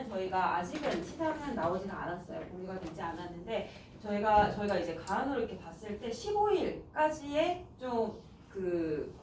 상품은 저희가 아직은 시장은 나오지가 않았어요. 공개가 되지 않았는데 저희가 이제 가안으로 이렇게 봤을 때 15일까지의 좀 그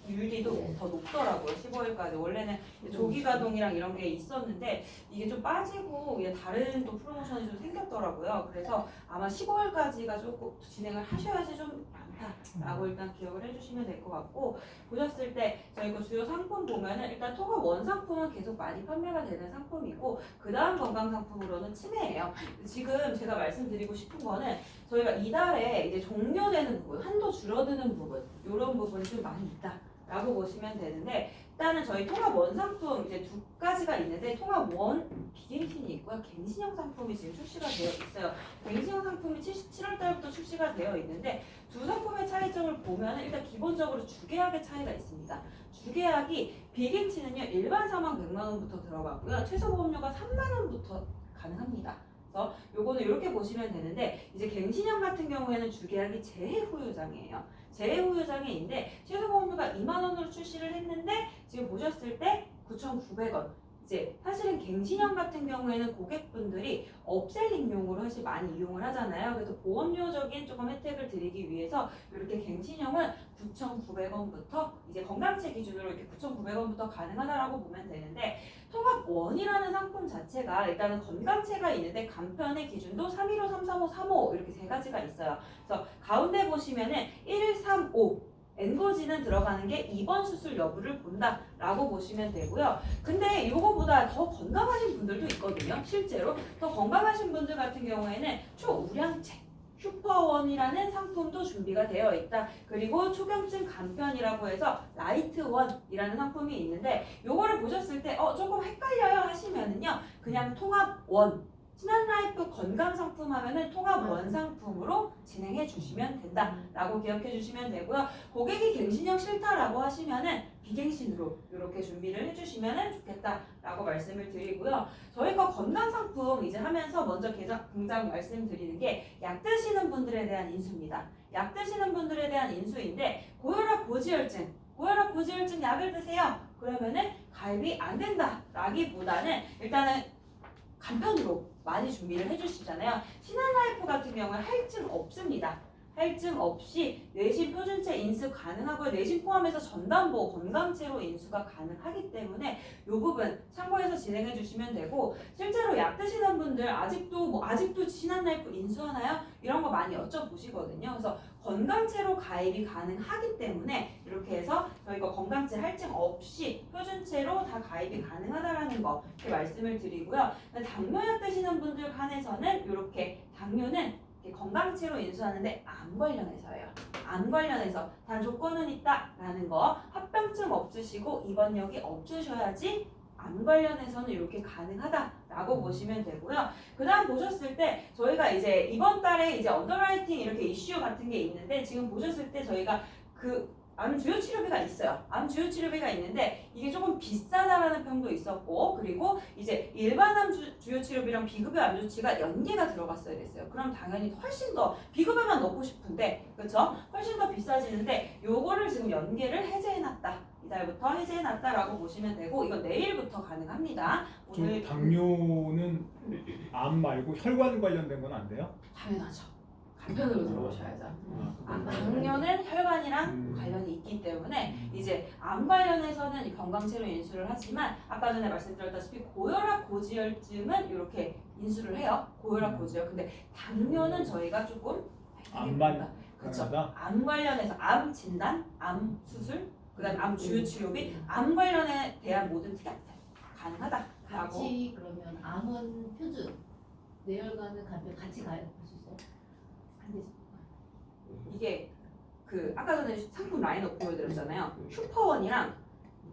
율이도 더 높더라고요. 15일까지. 원래는 조기 가동이랑 이런 게 있었는데 이게 좀 빠지고 이게 다른 또 프로모션이 좀 생겼더라고요. 그래서 아마 15일까지가 조금 진행을 하셔야지 좀 많다라고 일단 기억을 해주시면 될 것 같고, 보셨을 때 저희 그 주요 상품 보면은 일단 통합 원 상품은 계속 많이 판매가 되는 상품이고, 그 다음 건강 상품으로는 치매예요. 지금 제가 말씀드리고 싶은 거는 저희가 이달에 이제 종료되는 부분, 한도 줄어드는 부분, 이런 부분이 좀 많이 있다 라고 보시면 되는데, 일단은 저희 통합 원 상품 이제 두 가지가 있는데, 통합 원 비갱신이 있고요, 갱신형 상품이 지금 출시가 되어 있어요. 갱신형 상품이 7월 달부터 출시가 되어 있는데, 두 상품의 차이점을 보면 일단 기본적으로 주계약의 차이가 있습니다. 주계약이 비갱신은요 일반 사망 100만 원부터 들어가고요, 최소 보험료가 3만 원부터 가능합니다. 그래서 요거는 이렇게 보시면 되는데, 이제 갱신형 같은 경우에는 주계약이 재해후유장이에요. 재해후유장애인데 최소보험료가 2만 원으로 출시를 했는데 지금 보셨을 때 9,900원. 이제 사실은 갱신형 같은 경우에는 고객분들이 업셀링용으로 사실 많이 이용을 하잖아요. 그래서 보험료적인 조금 혜택을 드리기 위해서 이렇게 갱신형은 9,900원부터 이제 건강체 기준으로 이렇게 9,900원부터 가능하다라고 보면 되는데, 통합원이라는 상품 자체가 일단은 건강체가 있는데 간편의 기준도 315, 335, 35 이렇게 세 가지가 있어요. 그래서 가운데 보시면은 1, 3, 5 엔거지는 들어가는 게 입원 수술 여부를 본다라고 보시면 되고요. 근데 이거보다 더 건강하신 분들도 있거든요. 실제로 더 건강하신 분들 같은 경우에는 초우량체 슈퍼원이라는 상품도 준비가 되어 있다. 그리고 초경증 간편이라고 해서 라이트원이라는 상품이 있는데, 요거를 보셨을 때 조금 헷갈려요 하시면은요, 그냥 통합원 신한라이프 건강상품 하면은 통합원 상품으로 진행해 주시면 된다라고 기억해 주시면 되고요. 고객이 갱신형 싫다라고 하시면은 비갱신으로 이렇게 준비를 해주시면 좋겠다라고 말씀을 드리고요. 저희 거 건강상품 이제 하면서 먼저 당장 말씀드리는 게 약 드시는 분들에 대한 인수입니다. 약 드시는 분들에 대한 인수인데, 고혈압 고지혈증 약을 드세요. 그러면은 가입이 안 된다라기보다는 일단은 간편으로 많이 준비를 해주시잖아요. 신한라이프 같은 경우는 할증 없습니다. 할증 없이 내신 표준체 인수 가능하고요. 내신 포함해서 전담보 건강체로 인수가 가능하기 때문에 이 부분 참고해서 진행해 주시면 되고, 실제로 약 드시는 분들 아직도 신한라이프 인수하나요? 이런 거 많이 여쭤보시거든요. 그래서 건강체로 가입이 가능하기 때문에 이렇게 해서 저희가 건강체 할증 없이 표준체로 다 가입이 가능하다라는 거 이렇게 말씀을 드리고요. 당뇨약 드시는 분들 한해서는 이렇게 당뇨는 건강체로 인수하는데 암 관련해서예요. 암 관련해서 단 조건은 있다라는 거, 합병증 없으시고 입원력이 없으셔야지 암 관련해서는 이렇게 가능하다라고 보시면 되고요. 그 다음 보셨을 때 저희가 이제 이번 달에 이제 언더라이팅 이렇게 이슈 같은 게 있는데, 지금 보셨을 때 저희가 암 주요 치료비가 있어요. 암 주요 치료비가 있는데 이게 조금 비싸다라는 평도 있었고, 그리고 이제 일반 암 주요 치료비랑 비급여 암 조치가 연계가 들어갔어야 됐어요. 그럼 당연히 훨씬 더 비급여만 넣고 싶은데, 그렇죠? 훨씬 더 비싸지는데 요거를 지금 연계를 해제해놨다. 이달부터 해제해놨다라고 보시면 되고, 이건 내일부터 가능합니다. 오늘 당뇨는 암 말고 혈관 관련된 건 안 돼요? 당연하죠. 간편으로 들어오셔야죠. 당뇨는 혈관이랑 관련이 있기 때문에 이제 암 관련해서는 건강체로 인수를 하지만, 아까 전에 말씀드렸다시피 고혈압 고지혈증은 이렇게 인수를 해요. 고혈압 고지혈. 근데 당뇨는 저희가 조금 암만 그렇죠. 암 관련해서 암 진단, 암 수술, 그다음 암 주요 치료비, 암 관련에 대한 모든 특약들 가능하다라고. 같이 그러면 암은 표준, 뇌혈관은 간편 같이 가입할 수 있어요? 안 되지. 이게 아까 전에 상품 라인업 보여드렸잖아요. 슈퍼원이랑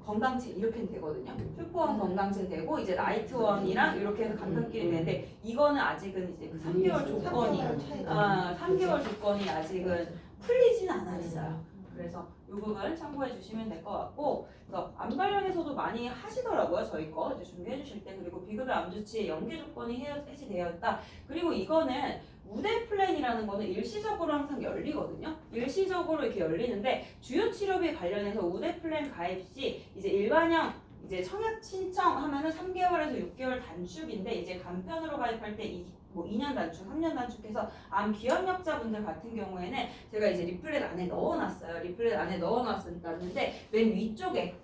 건강체 이렇게 되거든요. 슈퍼원 건강체 되고, 이제 라이트원이랑 이렇게 해서 간편끼리 되는데, 이거는 아직은 이제 3개월 조건이 3개월 조건이 아직은 풀리진 않아 있어요. 그래서 이 부분 참고해 주시면 될 것 같고, 그래서 암 관련해서도 많이 하시더라고요. 저희 거 이제 준비해 주실 때. 그리고 비급여 암 조치의 연계 조건이 해지되어 있다. 그리고 이거는 우대 플랜이라는 거는 일시적으로 항상 열리거든요. 일시적으로 이렇게 열리는데, 주요 치료비 관련해서 우대 플랜 가입 시 이제 일반형 이제 청약 신청하면은 3개월에서 6개월 단축인데 이제 간편으로 가입할 때 뭐 2년 단축, 3년 단축해서 암 비협력자분들 같은 경우에는 제가 이제 리플렛 안에 넣어놨어요. 리플렛 안에 넣어놨었는데 맨 위쪽에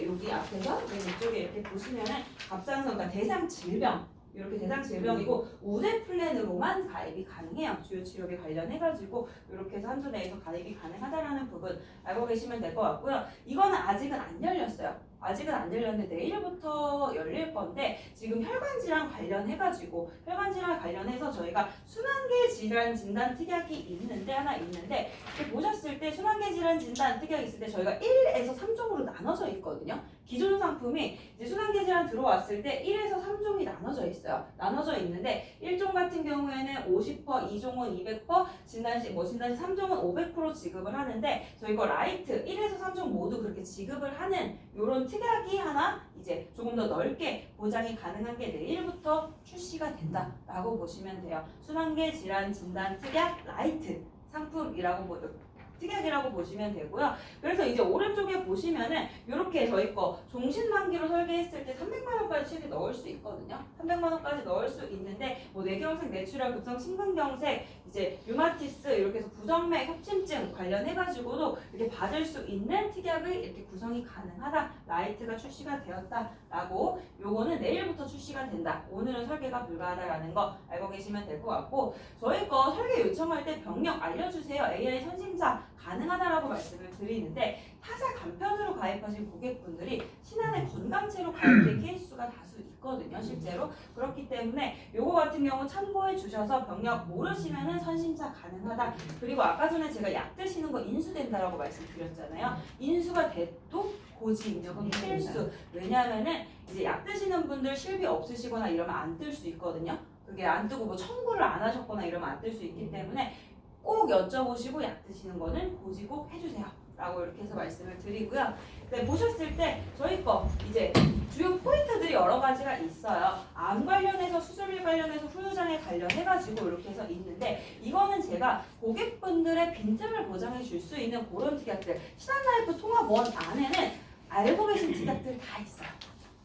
여기 앞에서 맨 위쪽에 이렇게 보시면은 갑상선, 그러니까 대상 질병 이렇게 대상 질병이고 우대 플랜으로만 가입이 가능해요. 주요 치료비 관련해가지고 이렇게 해서 한도 내에서 가입이 가능하다라는 부분 알고 계시면 될 것 같고요. 이거는 아직은 안 열렸어요. 아직은 안 열렸는데 내일부터 열릴 건데 지금 혈관 질환 관련해가지고 혈관 질환 관련해서 저희가 순환계 질환 진단 특약이 하나 있는데 이렇게 보셨을 때 순환계 질환 진단 특약이 있을 때 저희가 1에서 3종으로 나눠져 있거든요. 기존 상품이 이제 순환계 질환 들어왔을 때 1에서 3종이 나눠져 있어요. 나눠져 있는데 1종 같은 경우에는 50%, 2종은 200%, 진단시 3종은 500% 지급을 하는데 저희 거 라이트 1에서 3종 모두 그렇게 지급을 하는 요런 특약이 하나 이제 조금 더 넓게 보장이 가능한 게 내일부터 출시가 된다라고 보시면 돼요. 순환계 질환 진단 특약 라이트 상품이라고 특약이라고 보시면 되고요. 그래서 이제 오른쪽에 보시면은 이렇게 저희 거 종신만기로 설계했을 때 300만 원까지 최대 넣을 수 있거든요. 300만 원까지 넣을 수 있는데 뭐 뇌경색, 뇌출혈, 급성 심근경색, 이제 류마티스 이렇게 해서 부정맥 협심증 관련해가지고도 이렇게 받을 수 있는 특약을 이렇게 구성이 가능하다. 라이트가 출시가 되었다라고 요거는 내일부터 출시가 된다. 오늘은 설계가 불가하다라는 거 알고 계시면 될 것 같고 저희 거 설계 요청할 때 병력 알려주세요. AI 선심사 가능하다라고 말씀을 드리는데 타사 간편으로 가입하신 고객분들이 신한의 건강체로 가입된 케이스가 다수 있거든요. 실제로 그렇기 때문에 요거 같은 경우 참고해 주셔서 병력 모르시면은 선심사 가능하다. 그리고 아까 전에 제가 약 드시는 거 인수된다라고 말씀드렸잖아요. 인수가 돼도 고지 입력은 필수. 왜냐하면은 이제 약 드시는 분들 실비 없으시거나 이러면 안 뜰 수 있거든요. 그게 안 뜨고 뭐 청구를 안 하셨거나 이러면 안 뜰 수 있기 때문에 꼭 여쭤보시고 약 드시는 거는 고지 꼭 해주세요. 라고 이렇게 해서 말씀을 드리고요. 네, 보셨을 때 저희 거 이제 주요 포인트들이 여러 가지가 있어요. 암 관련해서 수술비 관련해서 후유장애 관련해가지고 이렇게 해서 있는데 이거는 제가 고객분들의 빈틈을 보장해 줄 수 있는 그런 특약들 신한라이프 통합원 안에는 알고 계신 특약들 다 있어요.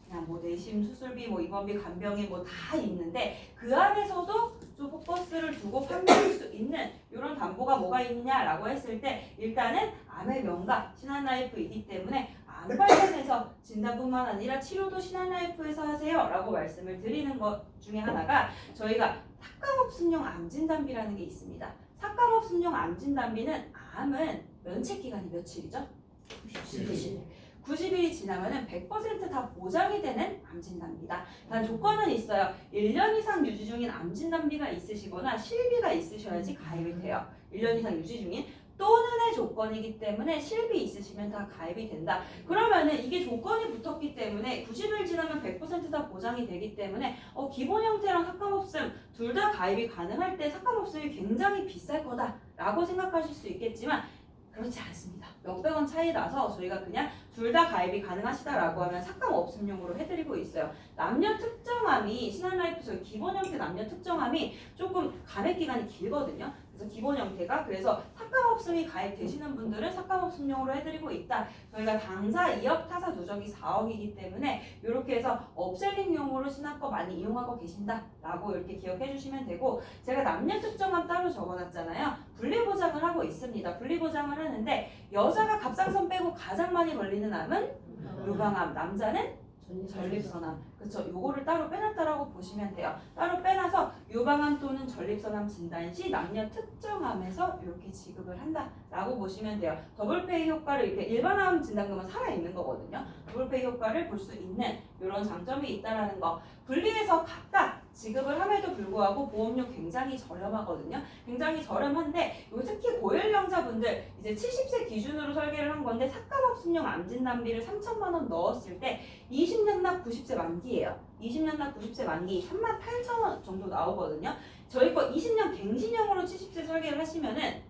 그냥 뭐 내심 수술비, 뭐 입원비, 간병인 뭐 다 있는데 그 안에서도 좀 포커스를 두고 판매할 수 있는 이런 담보가 뭐가 있냐라고 했을 때 일단은 암의 명가 신한라이프이기 때문에 암 관련해서 진단뿐만 아니라 치료도 신한라이프에서 하세요 라고 말씀을 드리는 것 중에 하나가 저희가 삭감없음용 암진단비라는 게 있습니다. 삭감없음용 암진단비는 암은 면책기간이 며칠이죠? 90일. 90일이 지나면은 100% 다 보장이 되는 암진단비다. 단 조건은 있어요. 1년 이상 유지 중인 암진단비가 있으시거나 실비가 있으셔야지 가입이 돼요. 1년 이상 유지 중인 또는의 조건이기 때문에 실비 있으시면 다 가입이 된다. 그러면은 이게 조건이 붙었기 때문에 90일 지나면 100% 다 보장이 되기 때문에 기본 형태랑 삭감없음 둘 다 가입이 가능할 때 삭감없음이 굉장히 비쌀 거다라고 생각하실 수 있겠지만 그렇지 않습니다. 몇백 원 차이 나서 저희가 그냥 둘 다 가입이 가능하시다라고 하면 삭감 없음용으로 해드리고 있어요. 남녀 특정암이 신한라이프 저희 기본 형태 남녀 특정암이 조금 감액 기간이 길거든요. 그래서 기본 형태가 그래서 삭감 없음이 가입되시는 분들은 삭감 없음용으로 해드리고 있다. 저희가 당사 2억 타사 누적이 4억이기 때문에 이렇게 해서 업셀링용으로 신한 거 많이 이용하고 계신다라고 이렇게 기억해 주시면 되고 제가 남녀 특정암 따로 적어놨잖아요. 분리보장을 하고 있습니다. 분리보장을 하는데 여자가 갑상선 빼고 가장 많이 걸리는 암은 유방암, 남자는 전립선암. 그렇죠. 요거를 따로 빼놨다라고 보시면 돼요. 따로 빼놔서 유방암 또는 전립선암 진단 시 남녀 특정암에서 이렇게 지급을 한다라고 보시면 돼요. 더블페이 효과를 이렇게 일반암 진단금은 살아있는 거거든요. 더블페이 효과를 볼 수 있는 이런 장점이 있다라는 거. 분리해서 각각 지급을 함에도 불구하고 보험료 굉장히 저렴하거든요. 굉장히 저렴한데 특히 고연령자분들 이제 70세 기준으로 설계를 한 건데 삭감없음용 암진단비를 3천만 원 넣었을 때 20년 납 90세 만기예요. 20년 납 90세 만기 38,000원 정도 나오거든요. 저희 거 20년 갱신형으로 70세 설계를 하시면은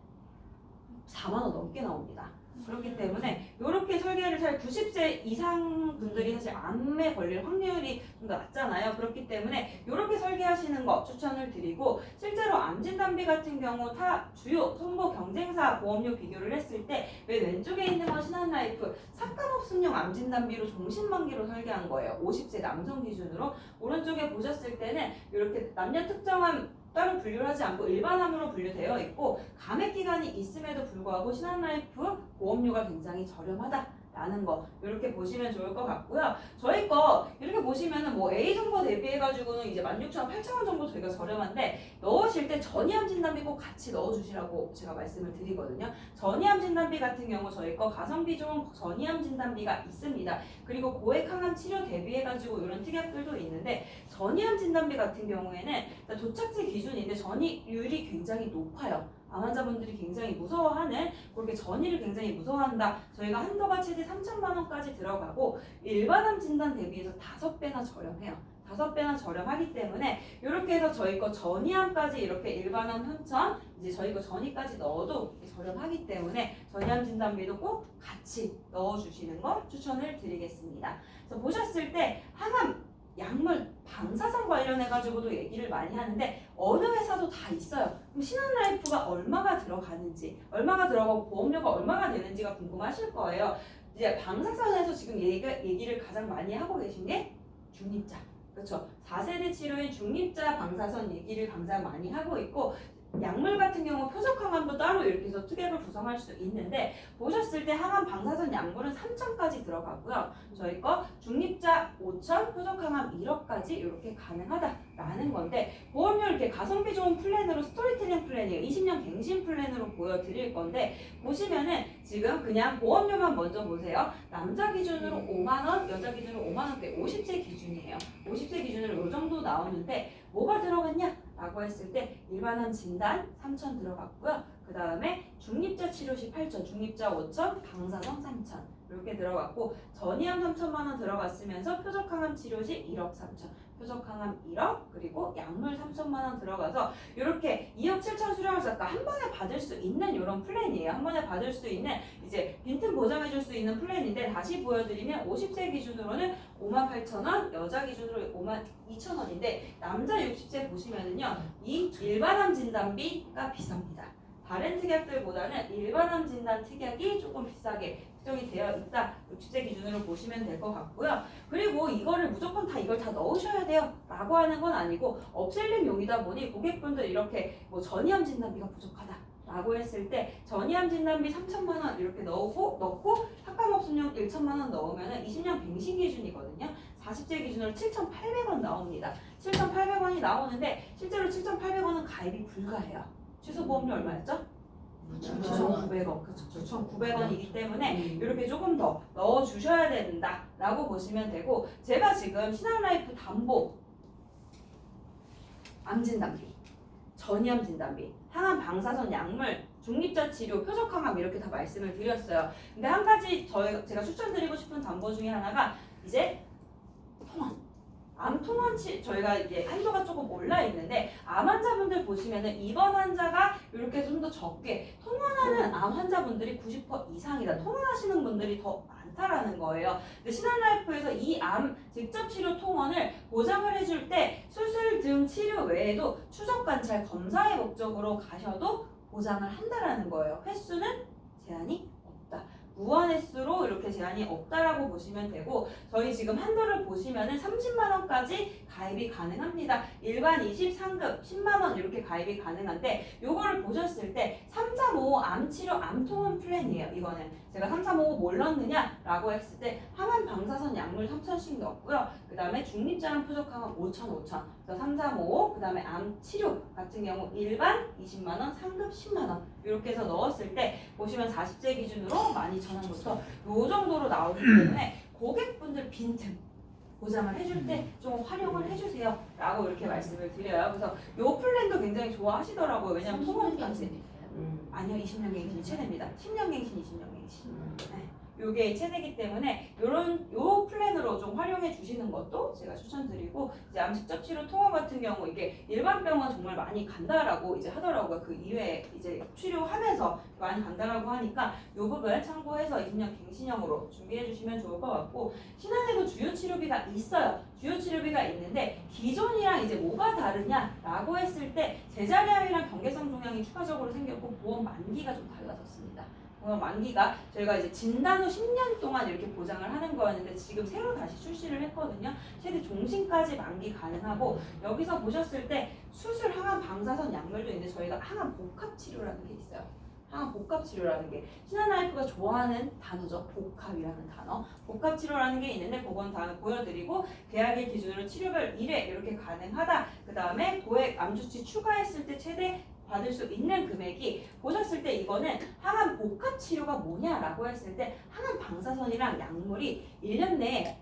4만 원 넘게 나옵니다. 그렇기 때문에 이렇게 설계를 잘 90세 이상 분들이 사실 암에 걸릴 확률이 좀 더 낮잖아요. 그렇기 때문에 이렇게 설계하시는 거 추천을 드리고 실제로 암 진단비 같은 경우 타 주요 선보 경쟁사 보험료 비교를 했을 때 왜 왼쪽에 있는 건 신한라이프 삭감없음용 암 진단비로 종신만기로 설계한 거예요. 50세 남성 기준으로 오른쪽에 보셨을 때는 이렇게 남녀 특정한 따로 분류를 하지 않고 일반암으로 분류되어 있고 감액 기간이 있음에도 불구하고 신한라이프 보험료가 굉장히 저렴하다라는 거 이렇게 보시면 좋을 것 같고요. 저희 거 이렇게 보시면은 뭐 A 정보 대비해가지고는 이제 16,000원, 8,000원 정도 저희가 저렴한데 넣으실 때 전이암 진단비 꼭 같이 넣어주시라고 제가 말씀을 드리거든요. 전이암 진단비 같은 경우 저희 거 가성비 좋은 전이암 진단비가 있습니다. 그리고 고액 항암 치료 대비해가지고 이런 특약들도 있는데 전이암 진단비 같은 경우에는 도착지 기준인데 전이율이 굉장히 높아요. 암 환자분들이 굉장히 무서워하는 그렇게 전이를 굉장히 무서워한다. 저희가 한도가 최대 3천만 원까지 들어가고 일반암 진단 대비해서 5배나 저렴해요. 5배나 저렴하기 때문에 이렇게 해서 저희 거 전이암까지 이렇게 일반암 3천 이제 저희 거 전이까지 넣어도 저렴하기 때문에 전이암 진단비도 꼭 같이 넣어주시는 거 추천을 드리겠습니다. 그래서 보셨을 때 항암 약물 방사선 관련해가지고도 얘기를 많이 하는데 어느 회사도 다 있어요. 그럼 신한라이프가 얼마가 들어가는지, 얼마가 들어가고 보험료가 얼마가 되는지가 궁금하실 거예요. 이제 방사선에서 지금 얘기를 가장 많이 하고 계신 게 중립자. 그렇죠. 4세대 치료인 중립자 방사선 얘기를 가장 많이 하고 있고 약물 같은 경우 표적 항암도 따로 이렇게 해서 특약을 구성할 수 있는데 보셨을 때 항암 방사선 약물은 3천까지 들어가고요. 저희 거 중립자 5천, 표적 항암 1억까지 이렇게 가능하다라는 건데 보험료 이렇게 가성비 좋은 플랜으로 스토리텔링 플랜이에요. 20년 갱신 플랜으로 보여드릴 건데 보시면은 지금 그냥 보험료만 먼저 보세요. 남자 기준으로 5만 원, 여자 기준으로 5만 원대 50세 기준이에요. 50세 기준으로 이 정도 나오는데 뭐가 들어갔냐? 라고 했을 때 일반암 진단 3천 들어갔고요. 그 다음에 중립자 치료시 8천, 중립자 5천, 방사선 3천 이렇게 들어갔고 전이암 3천만 원 들어갔으면서 표적항암 치료시 1억 3천, 표적항암 1억 그리고 약물 3천만 원 들어가서 이렇게 2억 7천 수령을 잡가 한 번에 받을 수 있는 이런 플랜이에요. 한 번에 받을 수 있는 이제 빈틈 보장해줄 수 있는 플랜인데 다시 보여드리면 50세 기준으로는 58,000원, 여자 기준으로 52,000원인데 남자 60세 보시면은요 이 일반암 진단비가 비쌉니다. 다른 특약들보다는 일반암 진단 특약이 조금 비싸게 측정이 되어 있다. 60세 기준으로 보시면 될 것 같고요. 그리고 이거를 무조건 다 이걸 다 넣으셔야 돼요 라고 하는 건 아니고 업셀링 용이다 보니 고객분들 이렇게 뭐 전이암 진단비가 부족하다 라고 했을 때 전이암 진단비 3천만 원 이렇게 넣고 삭감없음용 1천만 원 넣으면 20년 갱신 기준이거든요. 40세 기준으로 7,800원 나옵니다. 7,800원이 나오는데 실제로 7,800원은 가입이 불가해요. 취소보험료 얼마였죠? 9,900원. 그렇죠. 9,900원이기 때문에 이렇게 조금 더 넣어주셔야 된다라고 보시면 되고 제가 지금 신한라이프 담보 암 진단비, 전이암 진단비, 항암 방사선 약물, 중립자 치료, 표적 항암 이렇게 다 말씀을 드렸어요. 근데 한 가지 제가 추천드리고 싶은 담보 중에 하나가 이제 통원. 암 통원치 저희가 이제 한도가 조금 올라 있는데 암 환자분들 보시면은 입원 환자가 이렇게 좀 더 적게 통원하는 암 환자분들이 90% 이상이다. 통원하시는 분들이 더 많다라는 거예요. 근데 신한라이프에서 이 암 직접 치료 통원을 보장을 해줄 때 수술 등 치료 외에도 추적 관찰 검사의 목적으로 가셔도 보장을 한다라는 거예요. 횟수는 제한이 없다. 무한 횟수로 이렇게 제한이 없다라고 보시면 되고 저희 지금 한도를 보시면은 30만 원까지 가입이 가능합니다. 일반 23급 10만 원 이렇게 가입이 가능한데 요거를 보셨을 때 3355 암치료 암통원 플랜이에요. 이거는 제가 3355 뭘 넣느냐라고 했을 때 항암 방사선 약물 3천씩 넣었고요. 그 다음에 중립자랑 표적항암 5천 3355 그 다음에 암치료 같은 경우 일반 20만 원, 상급 10만 원 이렇게 해서 넣었을 때 보시면 40세 기준으로 12,000원부터 요 정도로 나오기 때문에 고객분들 빈틈 보장을 해줄 때 좀 활용을 해주세요 라고 이렇게 말씀을 드려요. 그래서 요 플랜도 굉장히 좋아하시더라고요. 왜냐면 통원까지 아니요 20년 갱신이 최대입니다. 10년 갱신 20년 갱신 네. 요게 최대기 때문에 요 플랜으로 좀 활용해 주시는 것도 제가 추천드리고, 이제 암 직접 치료 통원 같은 경우 이게 일반 병원 정말 많이 간다라고 이제 하더라고요. 그 이외에 이제 치료하면서 많이 간다라고 하니까 요 부분 참고해서 20년 갱신형으로 준비해 주시면 좋을 것 같고, 신한에도 주요 치료비가 있어요. 주요 치료비가 있는데 기존이랑 이제 뭐가 다르냐라고 했을 때 제자리암이랑 경계성 종양이 추가적으로 생겼고 보험 만기가 좀 달라졌습니다. 보험 만기가 저희가 이제 진단 후 10년 동안 이렇게 보장을 하는 거였는데 지금 새로 다시 출시를 했거든요. 최대 종신까지 만기 가능하고, 여기서 보셨을 때 수술, 항암, 방사선, 약물도 있는데 저희가 항암 복합 치료라는 게 있어요. 항암 복합 치료라는 게 신한라이프가 좋아하는 단어죠. 복합이라는 단어. 복합 치료라는 게 있는데 그건 다음에 보여드리고, 계약일 기준으로 치료별 1회 이렇게 가능하다. 그 다음에 고액 암주치 추가했을 때 최대 받을 수 있는 금액이, 보셨을 때 이거는 항암 복합 치료가 뭐냐라고 했을 때 항암 방사선이랑 약물이 1년 내에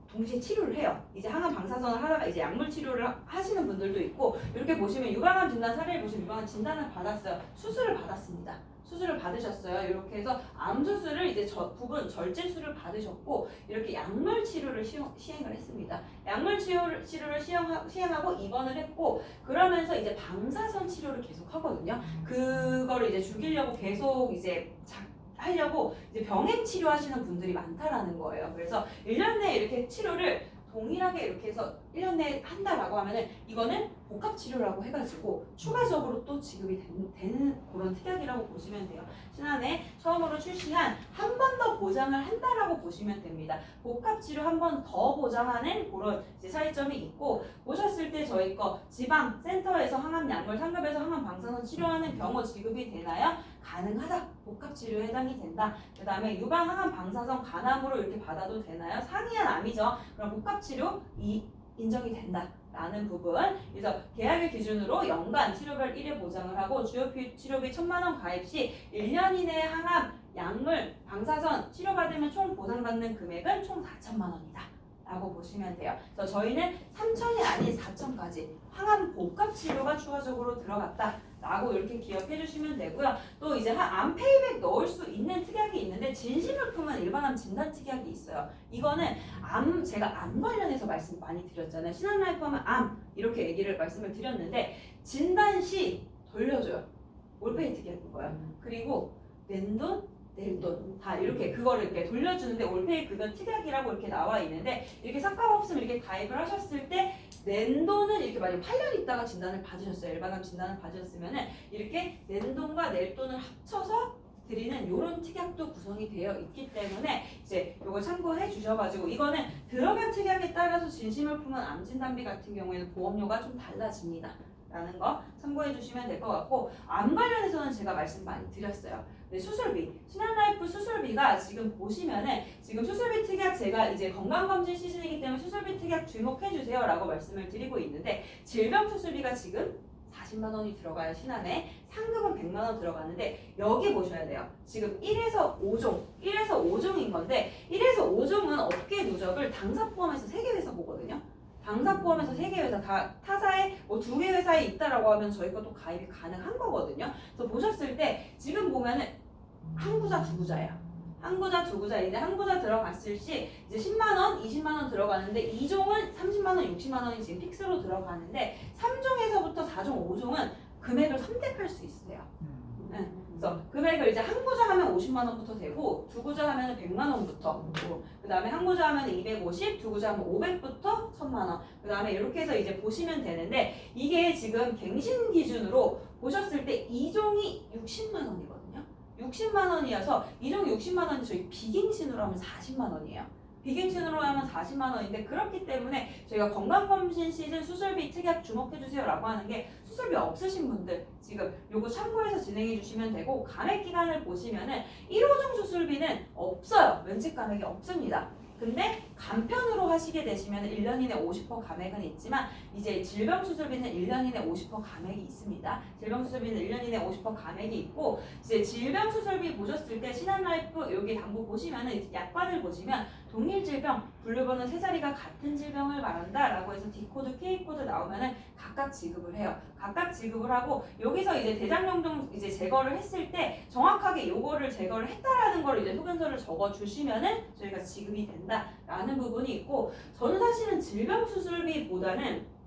동시에 치료를 해요. 이제 항암 방사선을 하다가 이제 약물 치료를 하시는 분들도 있고, 이렇게 보시면 유방암 진단 사례를 보시면 유방암 진단을 받았어요. 수술을 받았습니다. 수술을 받으셨어요. 이렇게 해서 암 수술을 이제 부분 절제술을 받으셨고, 이렇게 약물 치료를 시행을 했습니다. 약물 치료를 시행하고 입원을 했고, 그러면서 이제 방사선 치료를 계속 하거든요. 그거를 이제 죽이려고 계속 이제 하려고 이제 병행 치료하시는 분들이 많다라는 거예요. 그래서 1년 내에 이렇게 치료를 동일하게 이렇게 해서 1년 내에 한다라고 하면은 이거는 복합 치료라고 해가지고 추가적으로 또 지급이 되는 그런 특약이라고 보시면 돼요. 지난해 처음으로 출시한 한 번 더 보장을 한다라고 보시면 됩니다. 복합 치료 한 번 더 보장하는 그런 이제 차이점이 있고, 보셨을 때 저희 거 지방 센터에서 항암 약물 상급에서 항암 방사선 치료하는 경우 지급이 되나요? 가능하다. 복합 치료에 해당이 된다. 그 다음에 유방 항암 방사선 간암으로 이렇게 받아도 되나요? 상이한 암이죠. 그럼 복합 치료 인정이 된다. 라는 부분. 그래서 계약일 기준으로 연간 치료별 1회 보장을 하고, 주요 치료비 1,000만 원 가입 시 1년 이내에 항암, 약물, 방사선 치료받으면 총 보상받는 금액은 총 4,000만 원이다. 라고 보시면 돼요. 그래서 저희는 3,000이 아닌 4,000까지 항암 복합 치료가 추가적으로 들어갔다. 라고 이렇게 기억해 주시면 되고요. 또 이제 암 페이백 넣을 수 있는 특약이 있는데, 진심을 품은 일반암 진단 특약이 있어요. 이거는 제가 암 관련해서 말씀 많이 드렸잖아요. 신한라이프 하면 암 이렇게 말씀을 드렸는데, 진단 시 돌려줘요. 올페이 특약인 거예요. 그리고 낸돈, 낼돈 다 이렇게 그거를 이렇게 돌려주는데, 올페이 급여 특약이라고 이렇게 나와 있는데, 이렇게 삭감 없으면 이렇게 가입을 하셨을 때 낸 돈은 이렇게 만약 8년 있다가 진단을 받으셨어요. 일반암 진단을 받으셨으면은 이렇게 낸 돈과 낼 돈을 합쳐서 드리는 이런 특약도 구성이 되어 있기 때문에 이제 이거 참고해 주셔가지고, 이거는 들어간 특약에 따라서 진심을 품은 암 진단비 같은 경우에는 보험료가 좀 달라집니다. 라는 거 참고해 주시면 될 것 같고, 암 관련해서는 제가 말씀 많이 드렸어요. 네, 수술비, 신한라이프 수술비가 지금 보시면은 지금 수술비 특약, 제가 이제 건강검진 시즌이기 때문에 수술비 특약 주목해 주세요 라고 말씀을 드리고 있는데, 질병 수술비가 지금 40만 원이 들어가요. 신한에 상급은 100만 원 들어가는데, 여기 보셔야 돼요. 지금 1에서 5종인 건데, 1에서 5종은 업계 누적을 당사 포함해서 3개 회사 보거든요. 당사 포함해서 3개 회사 다 타사에 뭐 2개 회사에 있다라고 하면 저희 것도 가입이 가능한 거거든요. 그래서 보셨을 때 지금 보면은 한 구자 두 구자예요. 한 구자 두 구자인데, 한 구자 들어갔을 시 이제 10만 원, 20만 원 들어가는데, 2종은 30만 원, 60만 원이 지금 픽스로 들어가는데, 3종에서부터 4종, 5종은 금액을 선택할 수 있어요. 그래서 금액을 이제 한 구자 하면 50만 원부터 되고, 두 구자 하면 100만 원부터, 그 다음에 한 구자 하면 250, 두 구자 하면 500부터 1000만 원, 그 다음에 이렇게 해서 이제 보시면 되는데, 이게 지금 갱신 기준으로 보셨을 때 2종이 60만 원이거든요. 60만 원이어서 2종이 60만 원이 저희 비갱신으로 하면 40만 원이에요. 비갱신으로 하면 40만 원인데, 그렇기 때문에 저희가 건강검진 시즌 수술비 특약 주목해주세요 라고 하는 게, 수술비 없으신 분들 지금 요거 참고해서 진행해 주시면 되고, 감액 기간을 보시면은 1호종 수술비는 없어요. 면책 감액이 없습니다. 근데 간편으로 하시게 되시면 1년 이내 50% 감액은 있지만, 이제 질병 수술비는 1년 이내 50% 감액이 있습니다. 질병 수술비는 1년 이내 50% 감액이 있고, 이제 질병 수술비 보셨을 때 신한라이프 여기 당부 보시면은 이제 약관을 보시면 동일 질병, 분류번호 세 자리가 같은 질병을 말한다 라고 해서 D코드, K코드 나오면은 각각 지급을 해요. 각각 지급을 하고 여기서 이제 대장염종 이제 제거를 했을 때 정확하게 요거를 제거를 했다라는 걸 이제 소견서를 적어 주시면은 저희가 지급이 된다라는 부분이 있고 저는 사실은 질병 수술비보다는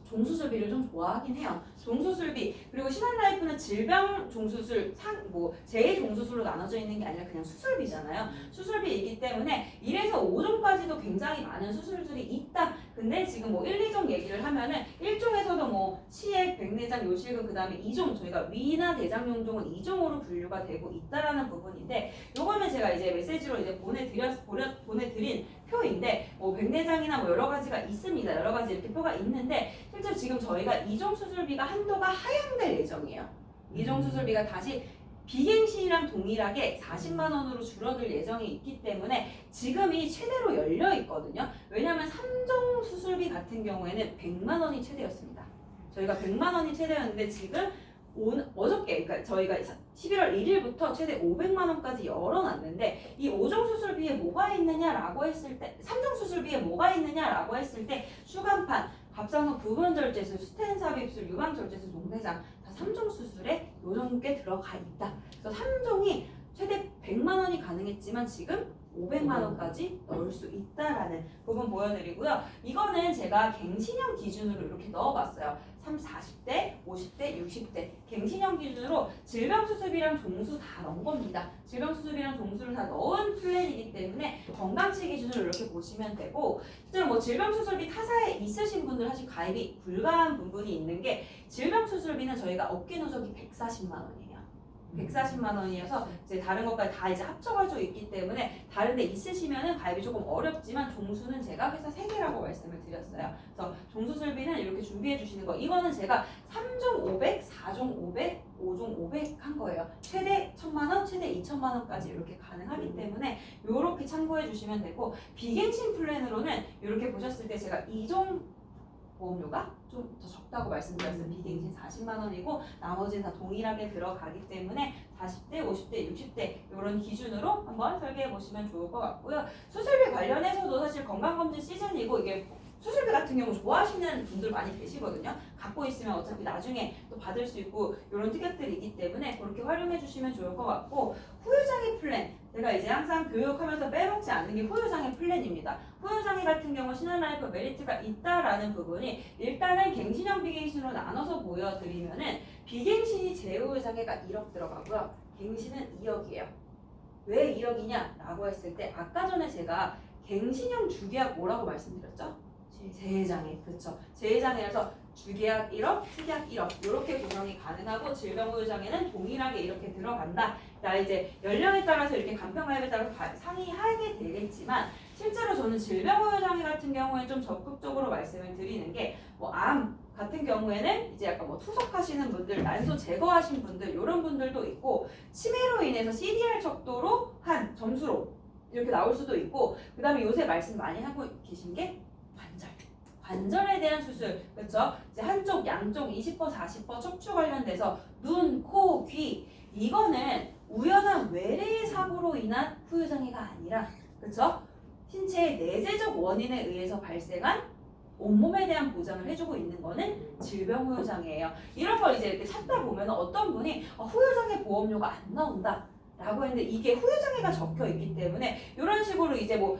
종수술비를 좀 좋아하긴 해요. 종수술비 그리고 신한라이프는 질병 종수술 제 종수술로 나눠져 있는 게 아니라 그냥 수술비잖아요. 수술비이기 때문에 1에서 5종까지도 굉장히 많은 수술들이 있다. 근데 지금 뭐 1, 2종 얘기를 하면은 1종에서도 뭐 치액, 백내장, 요실금 그다음에 2종 저희가 위나 대장용종은 2종으로 분류가 되고 있다라는 부분인데 요거는 제가 이제 메시지로 이제 보내드린 표인데 뭐 백내장이나 뭐 여러 가지가 있습니다. 여러 가지 이렇게 표가 있는데 실제로 지금 저희가 이종 수술비가 한도가 하향될 예정이에요. 이종 수술비가 다시 비갱신이랑 동일하게 40만 원으로 줄어들 예정이 있기 때문에 지금이 최대로 열려 있거든요. 왜냐하면 3종 수술비 같은 경우에는 100만 원이 최대였습니다. 저희가 100만 원이 최대였는데 지금 어저께 그러니까 저희가 11월 1일부터 최대 500만 원까지 열어놨는데 이 5종 수술비에 뭐가 있느냐라고 했을 때 3종 수술비에 뭐가 있느냐라고 했을 때 수간판, 갑상선 부분절제술, 스텐 삽입술, 유방절제술, 녹내장 다 3종 수술에 요 정도에 들어가 있다. 그래서 3종이 최대 100만 원이 가능했지만 지금 500만 원까지 넣을 수 있다라는 부분 보여드리고요. 이거는 제가 갱신형 기준으로 이렇게 넣어봤어요. 40대, 50대, 60대 갱신형 기준으로 질병수술비랑 종수 다 넣은 겁니다. 질병수술비랑 종수를 다 넣은 플랜이기 때문에 건강치 기준으로 이렇게 보시면 되고 실제로 뭐 질병수술비 타사에 있으신 분들 사실 가입이 불가한 부분이 있는 게 질병수술비는 저희가 업계 누적이 140만 원이에요. 140만 원이어서 이제 다른 것까지 다 이제 합쳐가지고 있기 때문에 다른 데 있으시면은 가입이 조금 어렵지만 종수는 제가 회사 3개라고 말씀을 드렸어요. 그래서 종수술비는 이렇게 준비해 주시는 거 이거는 제가 3종 500, 4종 500, 5종 500 한 거예요. 최대 1,000만 원, 최대 2,000만 원까지 이렇게 가능하기 때문에 이렇게 참고해 주시면 되고 비갱신 플랜으로는 이렇게 보셨을 때 제가 2종 보험료가 좀 더 적다고 말씀드렸어요. 비갱신 40만 원이고 나머지는 다 동일하게 들어가기 때문에 40대, 50대, 60대 이런 기준으로 한번 설계해 보시면 좋을 것 같고요. 수술비 관련해서도 사실 건강검진 시즌이고 이게 수술비 같은 경우 좋아하시는 분들 많이 계시거든요. 갖고 있으면 어차피 나중에 또 받을 수 있고 이런 특약들이 있기 때문에 그렇게 활용해 주시면 좋을 것 같고 후유장애 플랜 제가 이제 항상 교육하면서 빼먹지 않는 게 후유장애 플랜입니다. 후유장애 같은 경우 신한라이프 메리트가 있다라는 부분이 일단은 갱신형 비갱신으로 나눠서 보여드리면은 비갱신이 제후유장애가 1억 들어가고요. 갱신은 2억이에요. 왜 2억이냐 라고 했을 때 아까 전에 제가 갱신형 주계약 뭐라고 말씀드렸죠? 재해장애, 그렇죠. 재해장애라서 주계약 1억, 특약 1억 이렇게 구성이 가능하고 질병후유장애는 동일하게 이렇게 들어간다. 나 이제 연령에 따라서 이렇게 간편가입에 따라서 상이하게 되겠지만 실제로 저는 질병후유장애 같은 경우에 좀 적극적으로 말씀을 드리는 게 뭐 암 같은 경우에는 이제 약간 뭐 투석하시는 분들, 난소 제거하신 분들 이런 분들도 있고 치매로 인해서 CDR 척도로 한 점수로 이렇게 나올 수도 있고 그 다음에 요새 말씀 많이 하고 계신 게 관절에 대한 수술, 그렇죠? 이제 한쪽, 양쪽 20%, 40% 척추 관련돼서 눈, 코, 귀 이거는 우연한 외래의 사고로 인한 후유장애가 아니라, 그렇죠? 신체의 내재적 원인에 의해서 발생한 온몸에 대한 보장을 해주고 있는 거는 질병후유장애예요. 이런 걸 이제 이렇게 찾다 보면 어떤 분이 후유장애 보험료가 안 나온다. 라고 했는데 이게 후유장애가 적혀 있기 때문에 이런 식으로 이제 뭐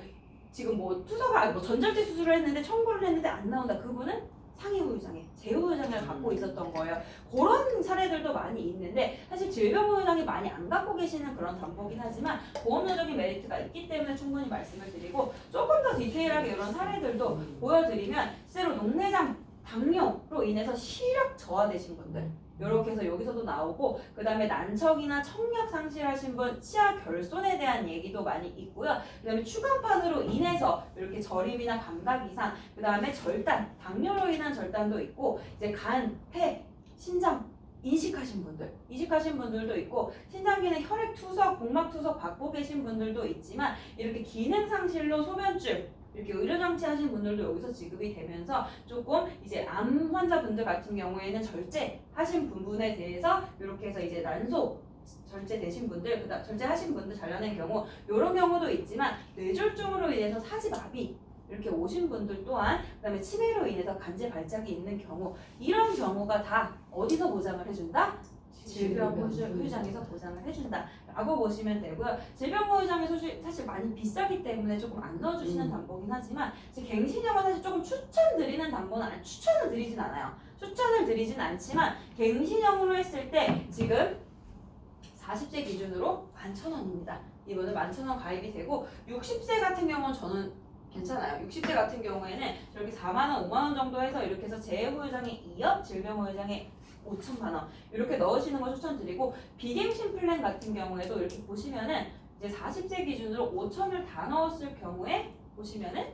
지금 뭐 투석을 뭐 전절제 수술을 했는데 청구를 했는데 안 나온다. 그분은 상해 후유장애, 제후유장애를 갖고 있었던 거예요. 그런 사례들도 많이 있는데 사실 질병후유장애 많이 안 갖고 계시는 그런 담보긴 하지만 보험료적인 메리트가 있기 때문에 충분히 말씀을 드리고 조금 더 디테일하게 이런 사례들도 보여드리면 실제로 녹내장, 당뇨로 인해서 시력 저하되신 분들 이렇게 해서 여기서도 나오고 그 다음에 난청이나 청력 상실하신 분 치아 결손에 대한 얘기도 많이 있고요. 그 다음에 추간판으로 인해서 이렇게 저림이나 감각 이상 그 다음에 절단, 당뇨로 인한 절단도 있고 이제 간, 폐, 신장 이식하신 분들도 있고 신장 기능 혈액 투석, 복막 투석 받고 계신 분들도 있지만 이렇게 기능 상실로 소변줄 이렇게 의료장치 하신 분들도 여기서 지급이 되면서 조금 이제 암 환자분들 같은 경우에는 절제하신 부분에 대해서 이렇게 해서 이제 난소 절제되신 분들, 그다음 절제하신 분들 잘라낸 경우 이런 경우도 있지만 뇌졸중으로 인해서 사지마비 이렇게 오신 분들 또한 그다음에 치매로 인해서 간질 발작이 있는 경우 이런 경우가 다 어디서 보장을 해준다? 질병보호장에서 보장을 해준다라고 보시면 되고요. 질병보호장에서 사실 많이 비싸기 때문에 조금 안 넣어주시는 담보긴 하지만 갱신형은 사실 조금 추천드리는 담보는 추천을 드리진 않아요. 추천을 드리진 않지만 갱신형으로 했을 때 지금 40세 기준으로 11,000원입니다. 이거는 11,000원 가입이 되고 60세 같은 경우는 저는 괜찮아요. 60세 같은 경우에는 저렇게 4만원, 5만원 정도 해서 이렇게 해서 재해보호장에 2억, 질병보호장에 5천만원 이렇게 넣으시는 걸 추천드리고 비갱신 플랜 같은 경우에도 이렇게 보시면은 이제 40세 기준으로 5천을 다 넣었을 경우에 보시면은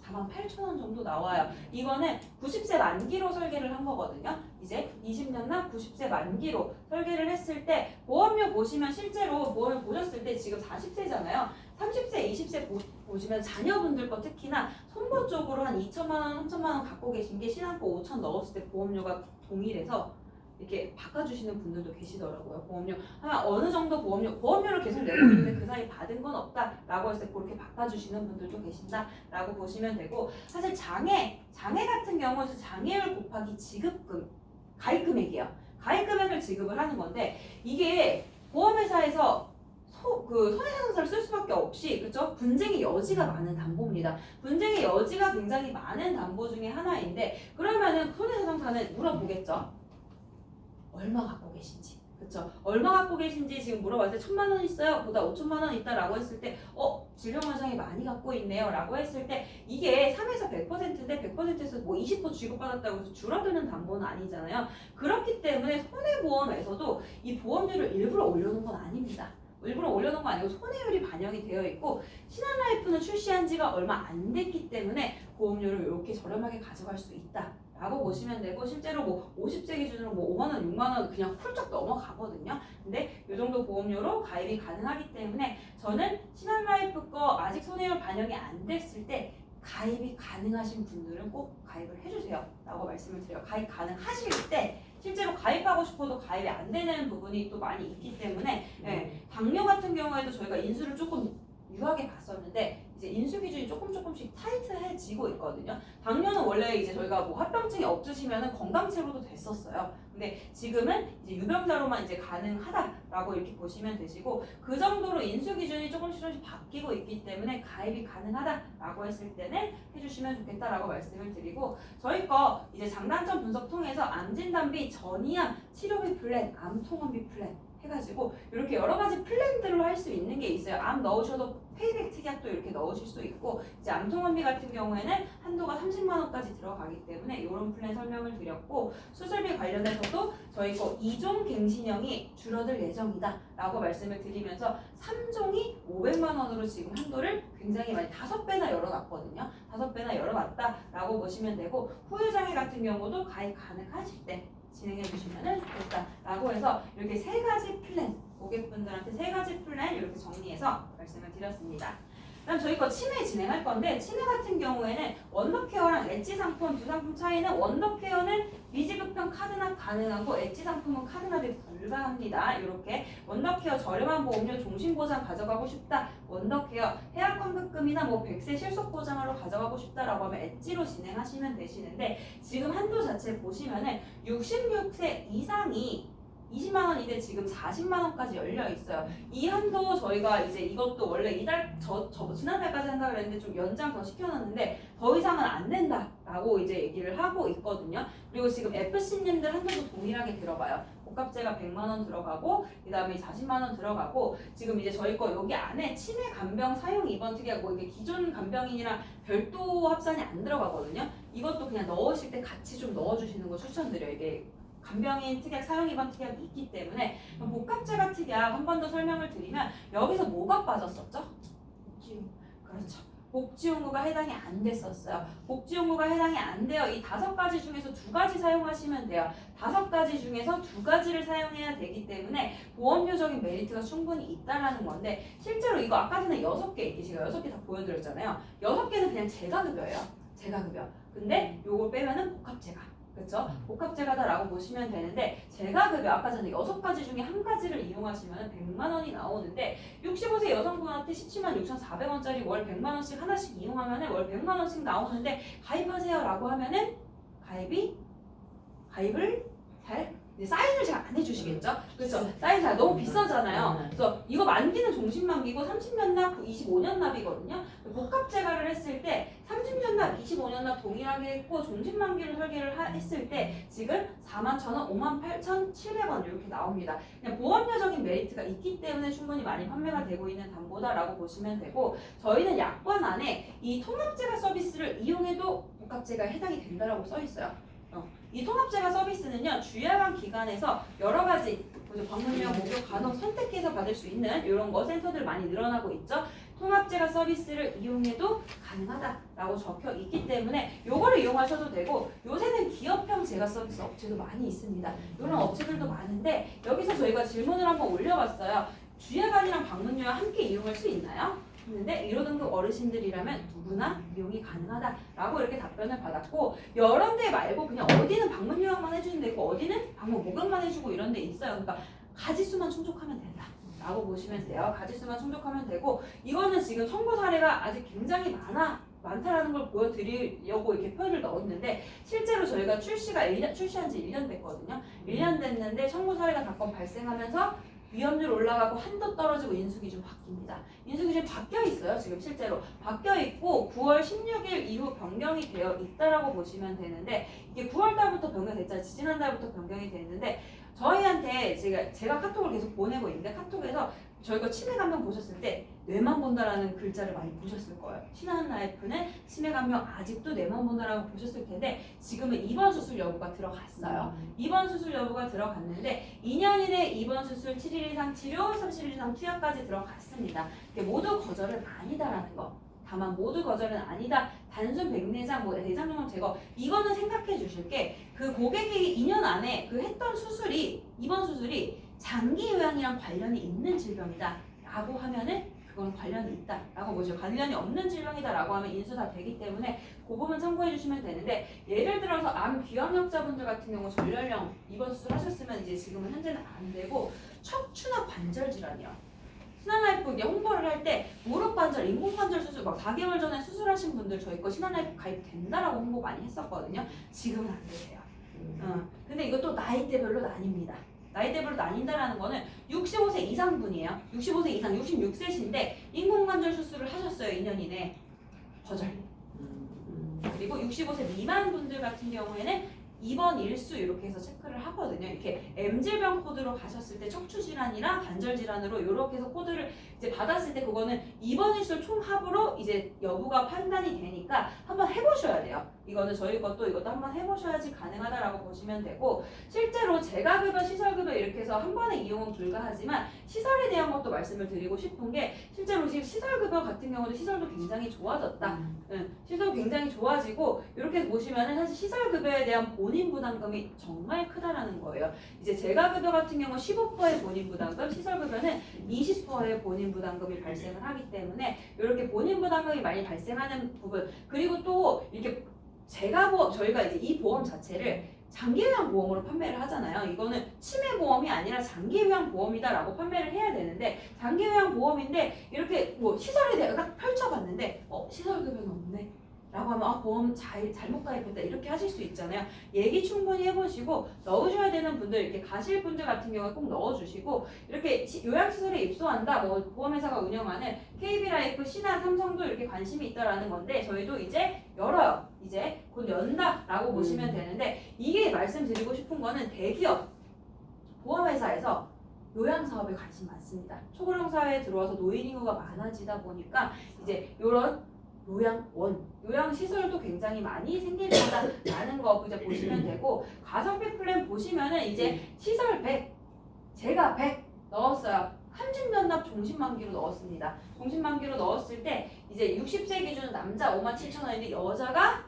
48,000원 정도 나와요. 이거는 90세 만기로 설계를 한 거거든요. 이제 20년 납 90세 만기로 설계를 했을 때 보험료 보시면 실제로 보험을 보셨을 때 지금 40세잖아요. 30세, 20세 보시면 자녀분들 거 특히나 손보 쪽으로 한 2천만 원, 3천만 원 갖고 계신 게 신한거 5천 넣었을 때 보험료가 동일해서 이렇게 바꿔주시는 분들도 계시더라고요. 보험료 하면 어느 정도 보험료를 계속 내고 있는데 그 사이 받은 건 없다라고 했을 때 그렇게 바꿔주시는 분들도 계신다라고 보시면 되고 사실 장애 같은 경우는 장애율 곱하기 지급금 가입 금액이에요. 가입 금액을 지급을 하는 건데 이게 보험회사에서 손해배상사를 쓸 수밖에 없이 그죠? 분쟁의 여지가 많은 담보입니다. 분쟁의 여지가 굉장히 많은 담보 중에 하나인데 그러면은 손해배상사는 물어보겠죠. 얼마 갖고 계신지, 그쵸? 얼마 갖고 계신지 지금 물어봤을 때 1,000만 원 있어요? 보다 5천만 원 있다라고 했을 때, 질병보장이 많이 갖고 있네요.라고 했을 때 이게 3에서 100%인데 100%에서 뭐 20% 지급받았다고 해서 줄어드는 담보는 아니잖아요. 그렇기 때문에 손해보험에서도 이 보험료를 일부러 올려놓은 건 아닙니다. 일부러 올려놓은 거 아니고 손해율이 반영이 되어 있고 신한라이프는 출시한 지가 얼마 안 됐기 때문에 보험료를 이렇게 저렴하게 가져갈 수 있다. 라고 보시면 되고 실제로 뭐 50세 기준으로 뭐 5만원, 6만원 그냥 훌쩍 넘어가거든요. 근데 이 정도 보험료로 가입이 가능하기 때문에 저는 신한라이프 거 아직 손해율 반영이 안 됐을 때 가입이 가능하신 분들은 꼭 가입을 해주세요. 라고 말씀을 드려요. 가입 가능하실 때 실제로 가입하고 싶어도 가입이 안 되는 부분이 또 많이 있기 때문에 당뇨 같은 경우에도 저희가 인수를 조금 유하게 봤었는데 이제 인수 기준이 조금씩 타이트해지고 있거든요. 당뇨는 원래 이제 저희가 뭐 합병증이 없으시면은 건강치료도 됐었어요. 근데 지금은 이제 유병자로만 이제 가능하다라고 이렇게 보시면 되시고 그 정도로 인수 기준이 조금씩 바뀌고 있기 때문에 가입이 가능하다라고 했을 때는 해주시면 좋겠다라고 말씀을 드리고 저희 거 이제 장단점 분석 통해서 암진단비, 전이암, 치료비 플랜, 암통원비 플랜 해가지고 이렇게 여러 가지 플랜들로 할 수 있는 게 있어요. 암 넣으셔도 페이백 특약도 이렇게 넣으실 수 있고 이제 암통원비 같은 경우에는 한도가 30만 원까지 들어가기 때문에 이런 플랜 설명을 드렸고 수술비 관련해서도 저희 거 2종 갱신형이 줄어들 예정이다 라고 말씀을 드리면서 3종이 500만 원으로 지금 한도를 굉장히 많이 5배나 열어놨거든요. 5배나 열어놨다라고 보시면 되고 후유장애 같은 경우도 가입 가능하실 때 진행해 주시면 좋겠다라고 해서 이렇게 3가지 플랜 고객분들한테 3가지 플랜 이렇게 정리해서 말씀을 드렸습니다. 그럼 저희 거 치매 진행할 건데 치매 같은 경우에는 원더케어랑 엣지 상품 두 상품 차이는 원더케어는 미지급형 카드납 가능하고 엣지 상품은 카드납이 불가합니다. 이렇게 원더케어 저렴한 보험료 종신보장 가져가고 싶다. 원더케어 해약 환급금이나 뭐 100세 실속보장으로 가져가고 싶다라고 하면 엣지로 진행하시면 되시는데 지금 한도 자체 보시면은 66세 이상이 20만 원인데 지금 40만 원까지 열려 있어요. 이 한도 저희가 이제 이것도 원래 지난달까지 한다 그랬는데 좀 연장 더 시켜놨는데 더 이상은 안 된다라고 이제 얘기를 하고 있거든요. 그리고 지금 FC님들 한도도 동일하게 들어가요. 복합제가 100만 원 들어가고 그다음에 40만 원 들어가고 지금 이제 저희 거 여기 안에 치매 간병 사용 입원 특약 뭐 이게 기존 간병인이랑 별도 합산이 안 들어가거든요. 이것도 그냥 넣으실 때 같이 좀 넣어주시는 거 추천드려요. 이게 간병인 특약, 사용 입원 특약이 있기 때문에 복합제가 특약 한 번 더 설명을 드리면 여기서 뭐가 빠졌었죠? 복지용. 그렇죠. 복지용구가 해당이 안 됐었어요. 복지용구가 해당이 안 돼요. 이 5가지 중에서 2가지 사용하시면 돼요. 5가지 중에서 2가지를 사용해야 되기 때문에 보험료적인 메리트가 충분히 있다라는 건데 실제로 이거 아까 전에 6개 이렇게 제가 6개 다 보여드렸잖아요. 6개는 그냥 재가급여예요. 재가급여. 근데 요걸 빼면은 복합제가 그렇죠? 복합재가다라고 보시면 되는데 재가급여 아까 전에 6가지 중에 한 가지를 이용하시면 100만 원이 나오는데 65세 여성분한테 17만 6,400원짜리 월 100만 원씩 하나씩 이용하면 월 100만 원씩 나오는데 가입하세요라고 하면은 가입을 잘 이제 사인을 잘 안 해주시겠죠? 그렇죠? 사인 잘 너무 비싸잖아요. 그래서 이거 만기는 종신만기고 30년 납, 25년 납이거든요. 복합재가를 했을 때 30년 납, 25년 납 동일하게 했고 종신만기로 설계를 했을 때 지금 41,000원, 58,700원 이렇게 나옵니다. 그냥 보험료적인 메리트가 있기 때문에 충분히 많이 판매가 되고 있는 담보다라고 보시면 되고 저희는 약관 안에 이 통합재가 서비스를 이용해도 복합재가에 해당이 된다라고 써 있어요. 이 통합재가 서비스는요 주야간 기간에서 여러 가지 방문명, 목욕, 간호 선택해서 받을 수 있는 이런 거 센터들 많이 늘어나고 있죠. 통합재가 서비스를 이용해도 가능하다라고 적혀 있기 때문에 요거를 이용하셔도 되고 요새는 기업형 재가 서비스 업체도 많이 있습니다. 이런 업체들도 많은데 여기서 저희가 질문을 한번 올려봤어요. 주야간이랑 방문료와 함께 이용할 수 있나요? 했는데 1호 등급 어르신들이라면 누구나 이용이 가능하다라고 이렇게 답변을 받았고 여러 데 말고 그냥 어디는 방문 요약만 해주는 데 있고 어디는 방문 목욕만 해주고 이런 데 있어요. 그러니까 가지수만 충족하면 된다 라고 보시면 돼요. 가지수만 충족하면 되고 이거는 지금 선고 사례가 아직 굉장히 많다라는 걸 보여드리려고 이렇게 표현을 넣었는데 실제로 저희가 출시한 지 1년 됐거든요. 1년 됐는데 청구 사례가 다건 발생하면서 위험률 올라가고 한도 떨어지고 인수기준 바뀝니다. 인수기준 바뀌어 있어요. 지금 실제로 바뀌어 있고 9월 16일 이후 변경이 되어 있다라고 보시면 되는데 이게 9월 달부터 변경됐잖아요. 지난달부터 변경이 됐는데 저희한테 제가 카톡을 계속 보내고 있는데 카톡에서 저희가 치매 감명 보셨을 때 뇌만 본다라는 글자를 많이 보셨을 거예요. 신한라이프는 치매 감명 아직도 뇌만 본다라고 보셨을 텐데 지금은 입원 수술 여부가 들어갔어요. 입원 수술 여부가 들어갔는데 2년 이내 입원 수술 7일 이상 치료, 30일 이상 투약까지 들어갔습니다. 이게 모두 거절은 아니다라는 거. 다만 모두 거절은 아니다. 단순 백내장, 내장염 제거 이거는 생각해 주실 게 그 고객이 2년 안에 그 했던 수술이 입원 수술이 장기 요양이랑 관련이 있는 질병이다 라고 하면은 그건 관련이 있다 라고 보죠. 관련이 없는 질병이다 라고 하면 인수 다 되기 때문에 그 부분 참고해 주시면 되는데 예를 들어서 암 비염역자분들 같은 경우 전렬형 입원 수술 하셨으면 이제 지금은 현재는 안 되고 척추나 관절 질환이요. 신한라이프 이게 홍보를 할 때 무릎 관절, 인공 관절 수술 막 4개월 전에 수술하신 분들 저희 거 신한라이프 가입 된다라고 홍보 많이 했었거든요. 지금은 안 되세요. 근데 이것도 나이대별로 나뉩니다. 나이대별로 나뉜다라는 거는 65세 이상 분이에요. 65세 이상 66세신데 인공관절 수술을 하셨어요. 2년 이내 거절. 그리고 65세 미만 분들 같은 경우에는 입원 일수 이렇게 해서 체크를 하거든요. 이렇게 M질병 코드로 가셨을 때 척추질환이랑 관절질환으로 이렇게 해서 코드를 이제 받았을 때 그거는 입원 일수 총합으로 이제 여부가 판단이 되니까 한번 해보셔야 돼요. 이거는 저희 것도 이것도 한번 해보셔야지 가능하다라고 보시면 되고 실제로 재가급여, 시설급여 이렇게 해서 한 번의 이용은 불가하지만 시설에 대한 것도 말씀을 드리고 싶은 게 실제로 지금 시설급여 같은 경우도 시설도 굉장히 좋아졌다. 시설도 굉장히 좋아지고 이렇게 보시면은 사실 시설급여에 대한 본인 부담금이 정말 크다라는 거예요. 이제 재가급여 같은 경우 15%의 본인 부담금, 시설급여는 20%의 본인 부담금이 발생을 하기 때문에 이렇게 본인 부담금이 많이 발생하는 부분 그리고 또 이렇게 저희가 이제 이 보험 자체를 장기요양 보험으로 판매를 하잖아요. 이거는 치매 보험이 아니라 장기요양 보험이다라고 판매를 해야 되는데 장기요양 보험인데 이렇게 시설에 대해 딱 펼쳐봤는데 시설급여는 없네. 라고 하면 보험 잘못 가입했다 이렇게 하실 수 있잖아요. 얘기 충분히 해보시고 넣으셔야 되는 분들 이렇게 가실 분들 같은 경우에 꼭 넣어주시고 이렇게 요양시설에 입소한다 보험회사가 운영하는 KB라이프, 신한, 삼성도 이렇게 관심이 있다라는 건데 저희도 이제 열어요. 이제 곧 연다라고 보시면 되는데 이게 말씀드리고 싶은 거는 대기업 보험회사에서 요양사업에 관심 많습니다. 초고령사회에 들어와서 노인 인구가 많아지다 보니까 이제 이런 요양시설도 굉장히 많이 생길 거다라는 거 이제 보시면 되고 가성비 플랜 보시면은 이제 시설 100, 제가 100 넣었어요. 30년 납 종신만기로 넣었습니다. 종신만기로 넣었을 때 이제 60세 기준 남자 57,000원인데 여자가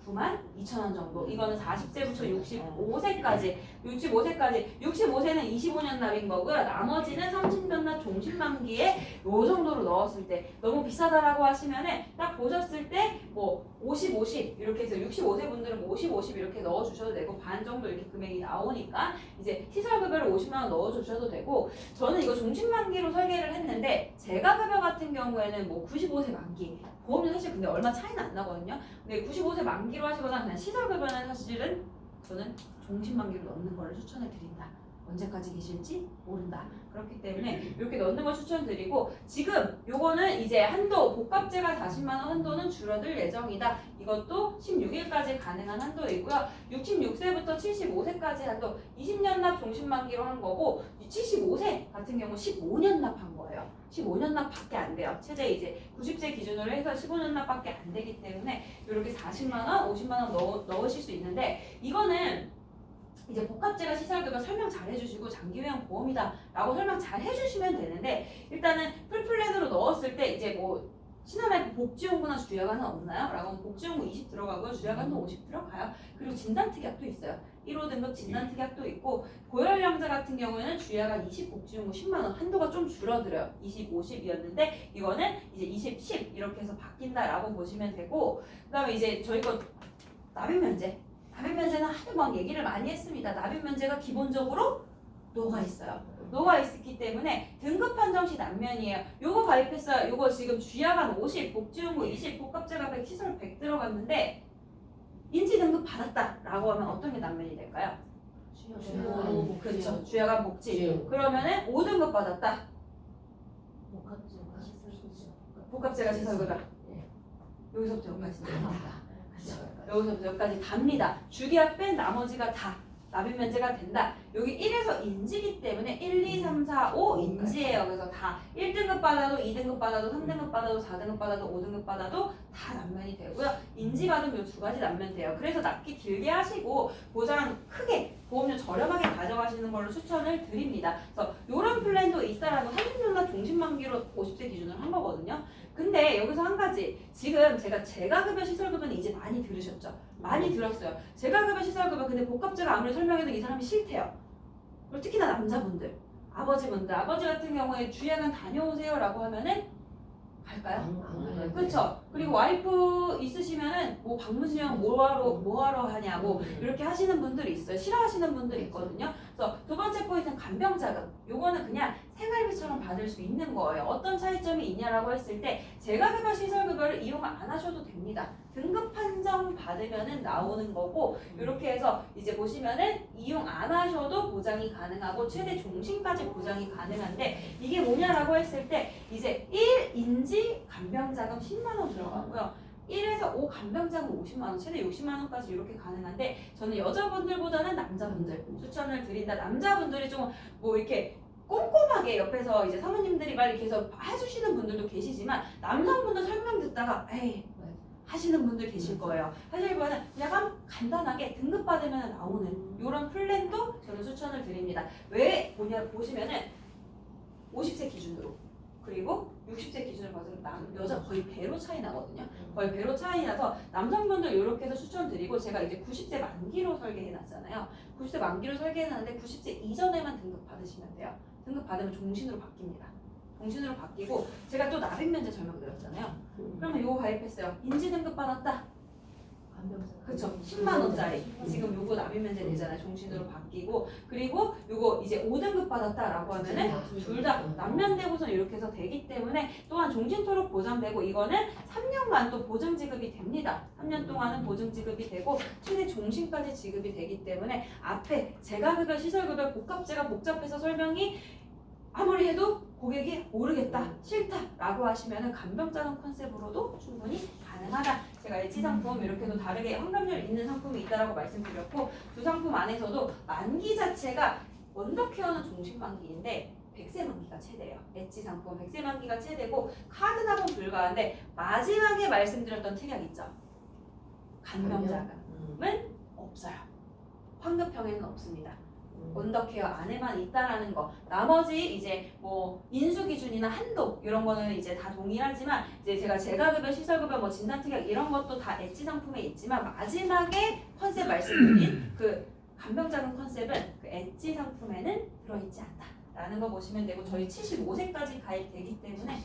92,000원 정도. 이거는 40세부터 65세까지. 65세는 25년 납인 거고요. 나머지는 30년 납 종신만기에 요 정도로 넣었을 때 너무 비싸다라고 하시면은 딱 보셨을 때 뭐 50, 50 이렇게 해서 65세 분들은 뭐 50, 50 이렇게 넣어주셔도 되고 반 정도 이렇게 금액이 나오니까 이제 시설급여를 50만 원 넣어주셔도 되고 저는 이거 종신만기로 설계를 했는데 재가급여 같은 경우에는 뭐 95세 만기 보험료 사실 근데 얼마 차이는 안 나거든요. 근데 95세 만기로 하시거나 그냥 시설급여는 사실은 저는 종신만기로 넣는 거를 추천을 드린다. 언제까지 계실지 모른다. 그렇기 때문에 이렇게 넣는 걸 추천드리고 지금 요거는 이제 한도 복합제가 40만 원 한도는 줄어들 예정이다. 이것도 16일까지 가능한 한도이고요. 66세부터 75세까지 한도 20년 납 종신만기로 한 거고 75세 같은 경우 15년 납한 거예요. 15년 납밖에 안 돼요. 최대 이제 90세 기준으로 해서 15년 납밖에 안 되기 때문에 이렇게 40만 원, 50만 원 넣으실 수 있는데 이거는 이제 복합제가 시설급여 설명 잘 해주시고 장기요양 보험이다라고 설명 잘 해주시면 되는데 일단은 풀플랜으로 넣었을 때 이제 뭐 신한라이프 복지용구나 주야간은 없나요? 라고 하면 복지용구 20 들어가고요. 주야간도 50 들어가요. 그리고 진단특약도 있어요. 1호 등급 진단특약도 있고 고혈량자 같은 경우에는 주야간 20 복지용구 10만 원 한도가 좀 줄어들어요. 20, 50이었는데 이거는 이제 20, 10 이렇게 해서 바뀐다라고 보시면 되고 그다음에 이제 저희 거 납입면제 납입면제는 하도 막 얘기를 많이 했습니다. 납입면제가 기본적으로 녹아 있어요. 녹아 있기 때문에 등급 판정 시 남면이에요. 요거 가입했어요. 요거 지금 주야간 50, 복지용구 20, 복합제가 100, 시설 100 들어갔는데 인지 등급 받았다라고 하면 어떤 게 남면이 될까요? 주야간 그렇죠. 주야간 복지. 복지. 그러면은 5등급 받았다. 복합제가 시설급여. 복합제가 시설급여. 네. 여기서부터 여기까지 다. 그렇죠. 여기서부터 여기까지 답니다. 주계약 뺀 나머지가 다 납입면제가 된다. 여기 1에서 인지기 때문에 1, 2, 3, 4, 5 인지예요. 그래서 다 1등급 받아도 2등급 받아도 3등급 받아도 4등급 받아도 5등급 받아도 다 남면이 되고요. 인지 받으면 이 두 가지 남면 돼요. 그래서 납기 길게 하시고 보장 크게 보험료 저렴하게 가져가시는 걸로 추천을 드립니다. 그래서 이런 플랜도 있다라고 30년 납 종신만기로 50세 기준으로 한 거거든요. 근데 여기서 한 가지 지금 제가 재가급여 시설급여는 이제 많이 들으셨죠? 많이 들었어요. 재가급여 시설급여 근데 복합제가 아무리 설명해도 이 사람이 싫대요. 그리고 특히나 남자분들 아버지분들 아버지 같은 경우에 주야간 다녀오세요 라고 하면은 갈까요? 그렇죠. 그리고 와이프 있으시면은 뭐 방문신용 뭐하러 하냐 뭐 이렇게 하시는 분들이 있어요. 싫어하시는 분들이 있거든요. 그래서 두 번째 포인트는 간병자금. 요거는 그냥 생활비처럼 받을 수 있는 거예요. 어떤 차이점이 있냐라고 했을 때 재가급여 시설급여를 이용 안 하셔도 됩니다. 등급 판정 받으면은 나오는 거고 이렇게 해서 이제 보시면은 이용 안 하셔도 보장이 가능하고 최대 종신까지 보장이 가능한데 이게 뭐냐라고 했을 때 이제 1인지 간병자금 10만 원 들어가고요. 1에서 5 간병자금 50만 원, 최대 60만 원까지 이렇게 가능한데 저는 여자분들보다는 남자분들 추천을 드린다. 남자분들이 좀 뭐 이렇게 꼼꼼하게 옆에서 이제 사모님들이 막 이렇게 해서 해주시는 분들도 계시지만 남성분들 설명 듣다가 에이 하시는 분들 계실 거예요. 사실 이거는 그냥 간단하게 등급 받으면 나오는 이런 플랜도 저는 추천을 드립니다. 왜 보시면은 50세 기준으로 그리고 60세 기준으로 봐서 여자 거의 배로 차이 나거든요. 거의 배로 차이 나서 남성분들 이렇게 해서 추천드리고 제가 이제 90세 만기로 설계해놨잖아요. 90세 만기로 설계해놨는데 90세 이전에만 등급 받으시면 돼요. 등급 받으면 종신으로 바뀝니다. 종신으로 바뀌고 제가 또 납입면제 설명드렸잖아요. 그러면 요거 가입했어요. 인지 등급 받았다. 그렇죠. 10만 원짜리. 지금 요거 납입면제 되잖아요. 종신으로 바뀌고 그리고 요거 이제 5등급 받았다라고 하면은 둘 다 남면되고선 이렇게 해서 되기 때문에 또한 종신토록 보장되고 이거는 3년간 또 보증 지급이 됩니다. 3년 동안은 보증 지급이 되고 최대 종신까지 지급이 되기 때문에 앞에 재가급여 시설급여 복합제가 복잡해서 설명이 아무리 해도 고객이 모르겠다, 싫다라고 하시면은 간병자금 컨셉으로도 충분히 가능하다. 제가 엣지 상품 이렇게도 다르게 환갑률 있는 상품이 있다라고 말씀드렸고 두 상품 안에서도 만기 자체가 원더케어는 종신만기인데 100세 만기가 최대예요. 엣지 상품 100세 만기가 최대고 카드 납은 불가한데 마지막에 말씀드렸던 특약 있죠. 간병자금은 없어요. 환급형에는 없습니다. 언더케어 안에만 있다라는 거. 나머지 이제 뭐 인수 기준이나 한도 이런 거는 이제 다 동일하지만 이제 제가 재가급여, 시설급여, 뭐 진단특약 이런 것도 다 엣지 상품에 있지만 마지막에 컨셉 말씀드린 그 간병자금 컨셉은 그 엣지 상품에는 들어있지 않다라는 거 보시면 되고 저희 75세까지 가입되기 때문에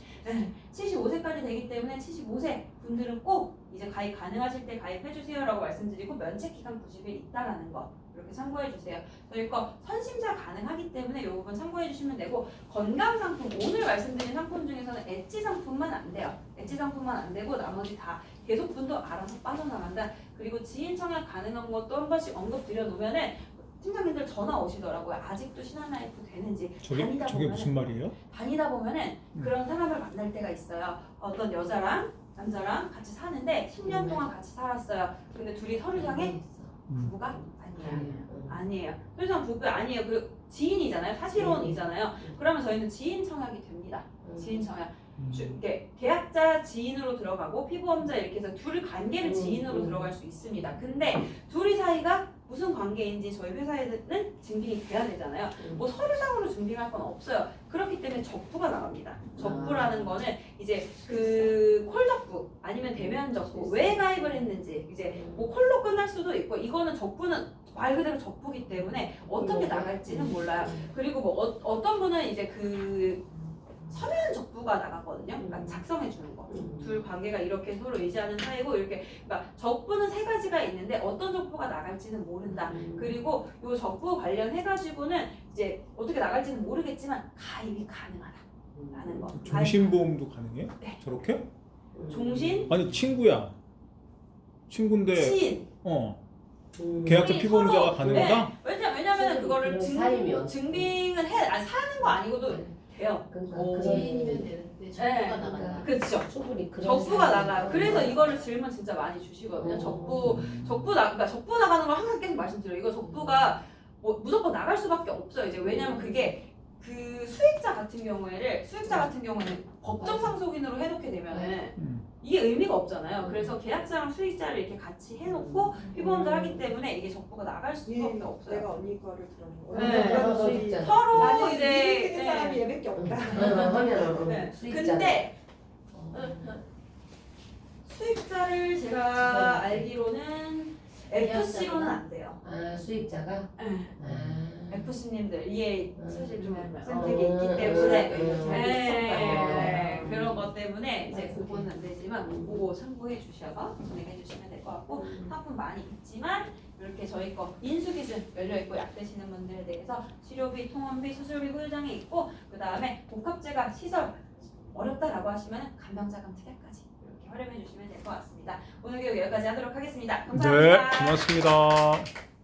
75세까지 되기 때문에 75세 분들은 꼭 이제 가입 가능하실 때 가입해 주세요라고 말씀드리고 면책 기간 90일 있다라는 거 이렇게 참고해 주세요. 저희 거 선심사 가능하기 때문에 이 부분 참고해 주시면 되고 건강 상품 오늘 말씀드린 상품 중에서는 엣지 상품만 안 돼요. 엣지 상품만 안 되고 나머지 다 계속분도 알아서 빠져나간다. 그리고 지인 청약 가능한 것도 한 번씩 언급 드려 놓으면은 팀장님들 전화 오시더라고요. 아직도 신한라이프 되는지. 저게 무슨 말이에요? 다니다 보면은 그런 사람을 만날 때가 있어요. 어떤 여자랑 남자랑 같이 사는데 10년 동안 같이 살았어요. 근데 둘이 서류상에 부부가 아니에요. 서류상 부부 아니에요. 그 지인이잖아요. 사실혼이잖아요. 그러면 저희는 지인 청약이 됩니다. 지인 청약. 이렇게 계약자 지인으로 들어가고 피부험자 이렇게 해서 둘 관계는 지인으로 들어갈 수 있습니다. 근데 둘이 사이가 무슨 관계인지 저희 회사에는 증빙이 돼야 되잖아요. 뭐 서류상으로 증빙할 건 없어요. 그렇기 때문에 적부가 나갑니다. 적부라는 거는 이제 그 콜적부 아니면 대면 적부 왜 가입을 했는지 이제 뭐 콜로 끝날 수도 있고 이거는 적부는 말 그대로 적부기 때문에 어떻게 나갈지는 몰라요. 그리고 뭐 어떤 분은 이제 그 서면 적부가 나가거든요. 그러니까 작성해 주는 거. 둘 관계가 이렇게 서로 의지하는 사이고 이렇게 그러니까 적부는 세 가지가 있는데 어떤 적부가 나갈지는 모른다. 그리고 요 적부 관련해 가지고는 이제 어떻게 나갈지는 모르겠지만 가입이 가능하다라는 거. 종신보험도 가능해? 네. 저렇게? 종신 아니 친구야. 친구인데 지인 계약자 우리 피보험자가 서로- 가능하다? 네. 왜냐면은 그거를 사이면. 증빙을 사는 거 아니고도 돼요. 그러니까 지인이면 되는데 적부가 나간다. 그렇죠. 충분히 그런 적부가 사람이 나가요. 있구나. 그래서 이거를 질문 진짜 많이 주시거든요. 그러니까 적부 나가는 걸 항상 계속 말씀드려요. 이거 적부가 뭐 무조건 나갈 수밖에 없어요. 이제 왜냐면 그게 그 수익자 같은 경우에는 법정 상속인으로 해놓게 되면은 이게 의미가 없잖아요. 그래서 계약자랑 수익자를 이렇게 같이 해놓고 피보험자 하기 때문에 이게 적부가 나갈 수밖에 없어요. 내가 언니 거를 들었는 네. 거야. 수익자. 서로 나는 이제 쓰는 사람이 얘밖에 없다. 하면 네. 수익자. 근데 수익자를 제가 알기로는 FC로는 안 돼요. 아 수익자가. FC님들 이게 사실 좀 음. 선택이 있기 때문에 네. 그런 것 때문에 이제 그거는 안 되지만 그거 참고해 주셔서 진행해 주시면 될 것 같고 상품 많이 있지만 이렇게 저희 거 인수 기준 열려 있고 약 드시는 분들에 대해서 치료비, 통원비, 수술비 후유장이 있고 그 다음에 복합제가 시설 어렵다라고 하시면 간병자금 특약까지 이렇게 활용해 주시면 될 것 같습니다. 오늘 교육 여기까지 하도록 하겠습니다. 감사합니다. 네, 고맙습니다.